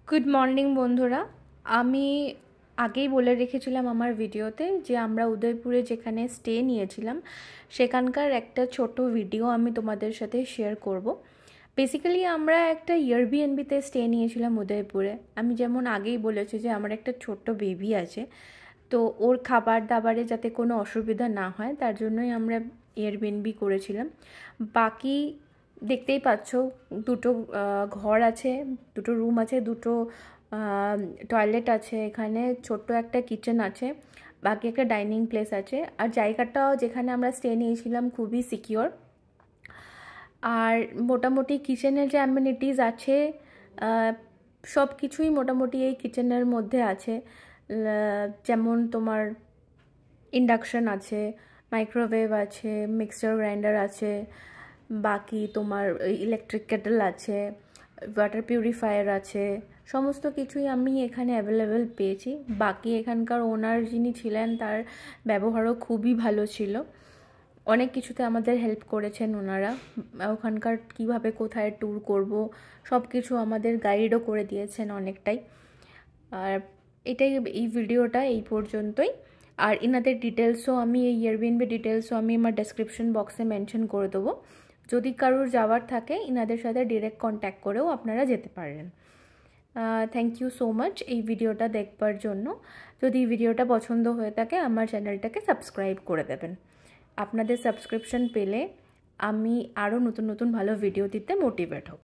Good morning বন্ধুরা। আমি আগেই বলে রেখেছিলাম আমার ভিডিওতে যে আমরা উদয়পুরে যেখানে স্টে নিয়েছিলাম সেখানকার একটা ছোট ভিডিও আমি তোমাদের সাথে শেয়ার করব। বেসিক্যালি আমরা একটা এয়ারবিএনবিতে স্টে নিয়েছিলাম উদয়পুরে। আমি যেমন আগেই বলেছি যে আমার একটা ছোট্ট বেবি আছে, তো ওর খাবার দাবারে যাতে কোনো অসুবিধা না হয় তার জন্যই আমরা এয়ারবিএনবি করেছিলাম। বাকি দেখতেই পাচ্ছ দুটো ঘর আছে, দুটো রুম আছে, দুটো টয়লেট আছে, এখানে ছোট্ট একটা কিচেন আছে, বাকি একটা ডাইনিং প্লেস আছে। আর জায়গাটাও যেখানে আমরা স্টে নিয়েছিলাম খুবই সিকিওর। আর মোটামুটি কিচেনের যে অ্যামিনিটিস আছে সব কিছুই মোটামুটি এই কিচেনের মধ্যে আছে। যেমন তোমার ইন্ডাকশন আছে, মাইক্রোওয়েভ আছে, মিক্সচার গ্রাইন্ডার আছে, বাকি তোমার ইলেকট্রিক কেটল আছে, ওয়াটার পিউরিফায়ার আছে, সমস্ত কিছুই আমি এখানে অ্যাভেলেবেল পেয়েছি। বাকি এখানকার ওনার যিনি ছিলেন তার ব্যবহারও খুবই ভালো ছিল, অনেক কিছুতে আমাদের হেল্প করেছেন ওনারা। ওখানকার কিভাবে কোথায় ট্যুর করব সব কিছু আমাদের গাইডও করে দিয়েছেন অনেকটাই। আর এটাই, এই ভিডিওটা এই পর্যন্তই। আর এনাদের ডিটেলসও আমি, এই এয়ারবিএনবি ডিটেলসও আমি আমার ডেসক্রিপশন বক্সে মেনশন করে দেবো। যদি কারোর যাওয়ার থাকে এনাদের সাথে ডিরেক্ট কন্ট্যাক্ট করেও আপনারা যেতে পারেন। থ্যাংক ইউ সো মাচ এই ভিডিওটা দেখবার জন্য। যদি ভিডিওটা পছন্দ হয়ে থাকে আমার চ্যানেলটাকে সাবস্ক্রাইব করে দেবেন। আপনাদের সাবস্ক্রিপশন পেলে আমি আরও নতুন নতুন ভালো ভিডিও দিতে মোটিভেট হব।